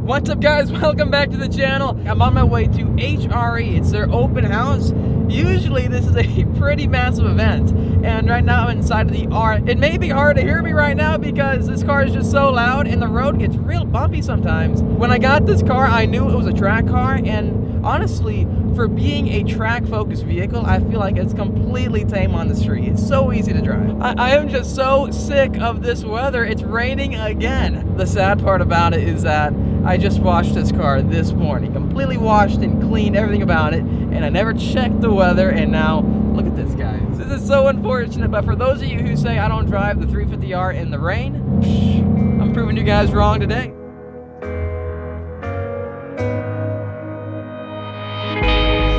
What's up, guys? Welcome back to the channel. I'm on my way to Hre. It's their open house. Usually this is a pretty massive event, and right now I'm inside of the R. It may be hard to hear me right now because this car is just so loud and the road gets real bumpy sometimes. When I got this car, I knew it was a track car, and honestly, for being a track-focused vehicle, I feel like it's completely tame on the street. It's so easy to drive. I am just so sick of this weather. It's raining again. The sad part about it is that I just washed this car this morning. Completely washed and cleaned everything about it, and I never checked the weather, and now look at this, guys. This is so unfortunate, but for those of you who say I don't drive the 350R in the rain, I'm proving you guys wrong today.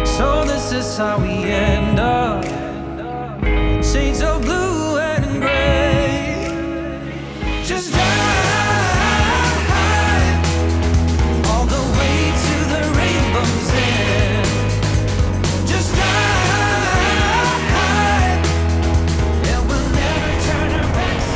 So this is how we end up. Shades of blue and gray. Just drive all the way to the rainbow's end. Just drive, and we'll never turn our backs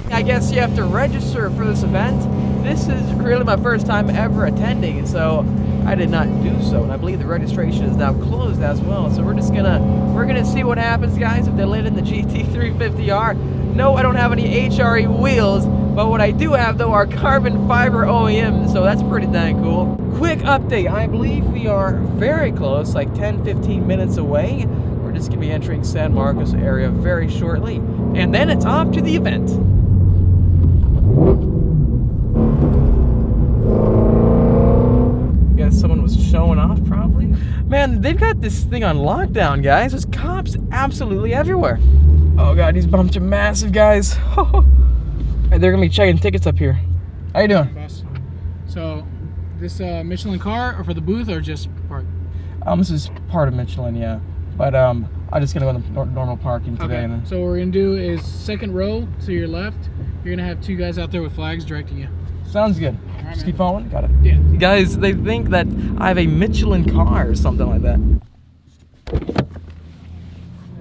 again. I guess you have to register for this event. This is really my first time ever attending, so I did not do so, and I believe the registration is now closed as well. So we're gonna see what happens, guys, if they let in the GT350R. No, I don't have any Hre wheels, but what I do have though are carbon fiber OEMs, so that's pretty dang cool. Quick update, I believe we are very close, like 10-15 minutes away. We're just gonna be entering San Marcos area very shortly, and then it's off to the event. Someone was showing off, probably. Man, they've got this thing on lockdown, guys. There's cops absolutely everywhere. Oh god, these bumps are massive, guys. Hey, they're gonna be checking tickets up here. How you doing? Boss. So, this Michelin car, or for the booth, or just park? This is part of Michelin, yeah. But I'm just gonna go in the normal parking today. Okay. And then... So what we're gonna do is second row to your left. You're gonna have two guys out there with flags directing you. Sounds good. Right, Just man. keep following. Got it. Yeah. Guys, they think that I have a Michelin car or something like that.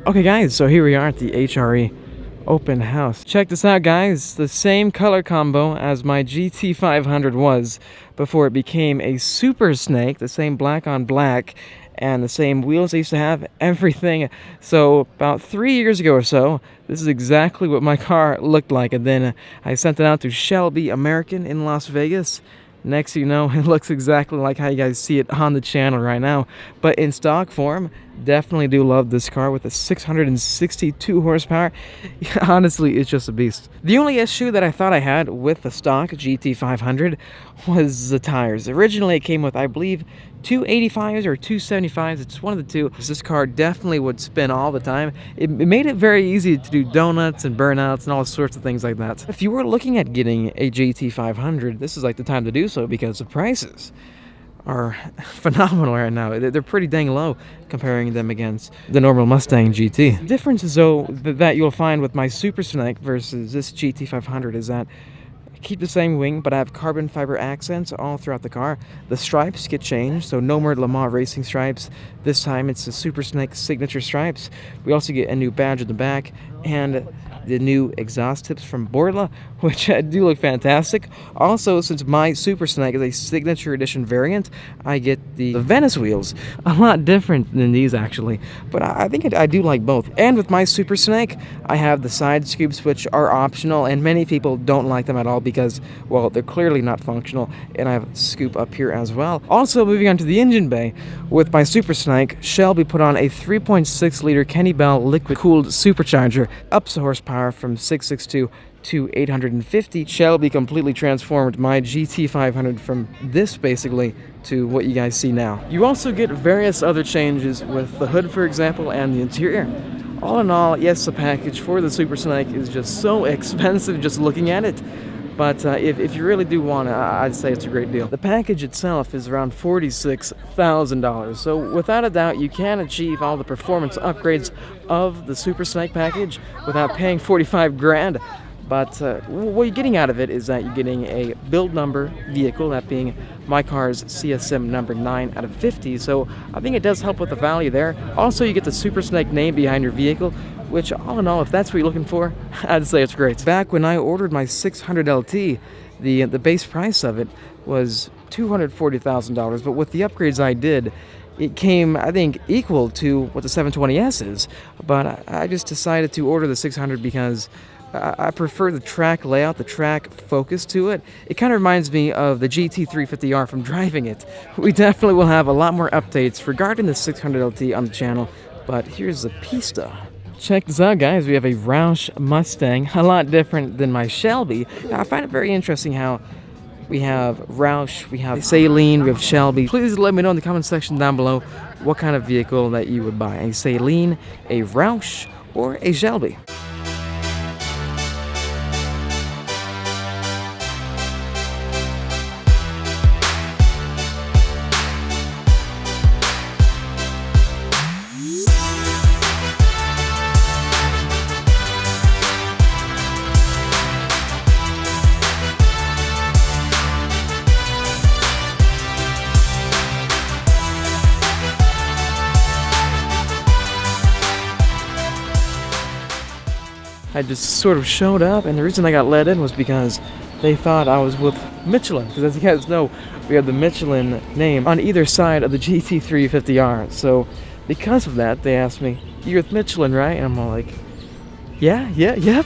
Okay, guys, so here we are at the Hre Open House. Check this out, guys. The same color combo as my GT500 was before it became a Super Snake. The same black on black. And the same wheels I used to have, everything. So about 3 years ago or so, this is exactly what my car looked like. And then I sent it out to Shelby American in Las Vegas. Next thing you know, it looks exactly like how you guys see it on the channel right now. But in stock form, definitely do love this car with a 662 horsepower. Honestly, it's just a beast. The only issue that I thought I had with the stock GT500 was the tires. Originally, it came with, I believe, 285s or 275s. It's one of the two. This car definitely would spin all the time. It made it very easy to do donuts and burnouts and all sorts of things like that. If you were looking at getting a GT500, this is like the time to do so because the prices are phenomenal right now. They're pretty dang low comparing them against the normal Mustang GT. The difference is though that you'll find with my Super Snake versus this GT500 is that I keep the same wing, but I have carbon fiber accents all throughout the car. The stripes get changed, so no more Le Mans racing stripes. This time it's the Super Snake signature stripes. We also get a new badge in the back and the new exhaust tips from Borla, which do look fantastic. Also, since my Super Snake is a signature edition variant, I get the Venice wheels. A lot different than these, actually, but I think I do like both. And with my Super Snake, I have the side scoops, which are optional, and many people don't like them at all because, well, they're clearly not functional, and I have a scoop up here as well. Also, moving on to the engine bay, with my Super Snake, Shelby put on a 3.6-liter Kenny Bell liquid-cooled supercharger, ups the horsepower from 662 to 850. Shelby completely transformed my GT500 from this basically to what you guys see now. You also get various other changes with the hood, for example, and the interior. All in all, yes, the package for the Super Snake is just so expensive just looking at it. But if you really do want it, I'd say it's a great deal. The package itself is around $46,000. So without a doubt, you can achieve all the performance upgrades of the Super Snake package without paying 45 grand. But what you're getting out of it is that you're getting a build number vehicle, that being my car's CSM number 9 out of 50. So I think it does help with the value there. Also, you get the Super Snake name behind your vehicle, which all in all, if that's what you're looking for, I'd say it's great. Back when I ordered my 600 LT, the base price of it was $240,000, but with the upgrades I did, it came, I think, equal to what the 720S is. But I just decided to order the 600 because I prefer the track layout, the track focus to it. It kind of reminds me of the GT350R from driving it. We definitely will have a lot more updates regarding the 600 LT on the channel, but here's the Pista. Check this out, guys. We have a Roush Mustang, a lot different than my Shelby. I find it very interesting how we have Roush, we have Saleen, we have Shelby. Please let me know in the comment section down below what kind of vehicle that you would buy. A Saleen, a Roush, or a Shelby. I just sort of showed up, and the reason I got let in was because they thought I was with Michelin. Because as you guys know, we have the Michelin name on either side of the GT350R. So because of that, they asked me, "You're with Michelin, right?" And I'm all like, yep.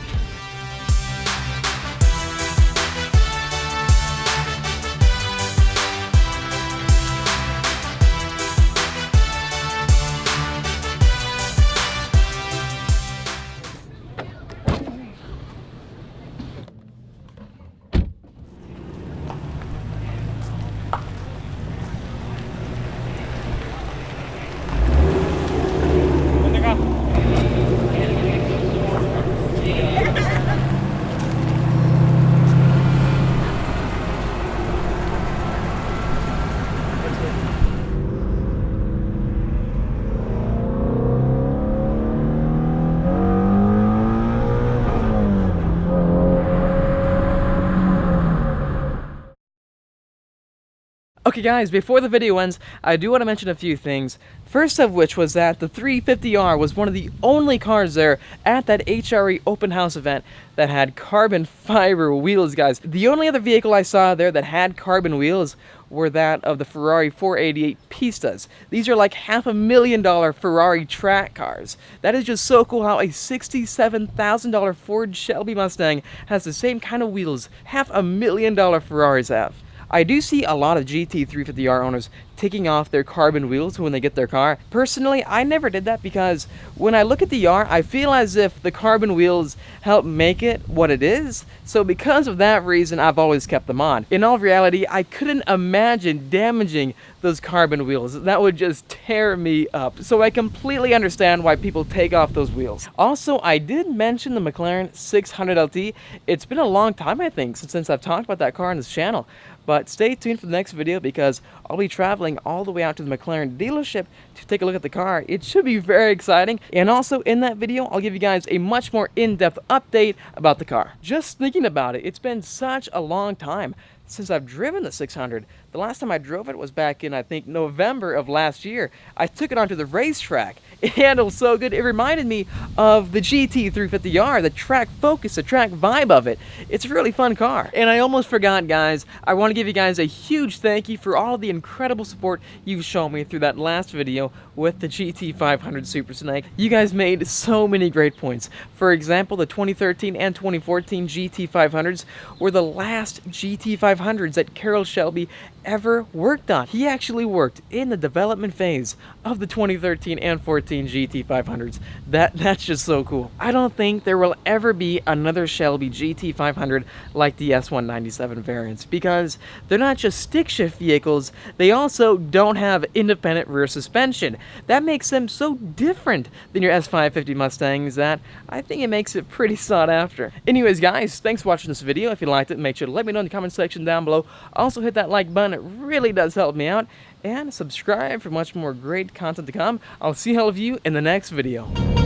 Okay guys, before the video ends, I do want to mention a few things. First of which was that the 350R was one of the only cars there at that Hre Open House event that had carbon fiber wheels, guys. The only other vehicle I saw there that had carbon wheels were that of the Ferrari 488 Pistas. These are like $500,000 Ferrari track cars. That is just so cool how a $67,000 Ford Shelby Mustang has the same kind of wheels $500,000 Ferraris have. I do see a lot of GT350R owners taking off their carbon wheels when they get their car. Personally, I never did that because when I look at the R, I feel as if the carbon wheels help make it what it is. So because of that reason, I've always kept them on. In all reality, I couldn't imagine damaging those carbon wheels. That would just tear me up. So I completely understand why people take off those wheels. Also, I did mention the McLaren 600 LT. It's been a long time, I think, since I've talked about that car on this channel. But stay tuned for the next video because I'll be traveling all the way out to the McLaren dealership to take a look at the car. It should be very exciting. And also in that video, I'll give you guys a much more in-depth update about the car. Just thinking about it, it's been such a long time since I've driven the 600. The last time I drove it was back in, I think, November of last year. I took it onto the racetrack. It handles so good. It reminded me of the GT350R, the track focus, the track vibe of it. It's a really fun car. And I almost forgot, guys. I want to give you guys a huge thank you for all of the incredible support you've shown me through that last video with the GT500 Super Snake. You guys made so many great points. For example, the 2013 and 2014 GT500s were the last GT500s that Carroll Shelby ever worked on. He actually worked in the development phase of the 2013 and 14 GT500s. That's just so cool. I don't think there will ever be another Shelby GT500 like the S197 variants because they're not just stick shift vehicles, they also don't have independent rear suspension. That makes them so different than your S550 Mustangs that I think it makes it pretty sought after. Anyways guys, thanks for watching this video. If you liked it, make sure to let me know in the comment section down below. Also hit that like button. It really does help me out. And subscribe for much more great content to come. I'll see all of you in the next video.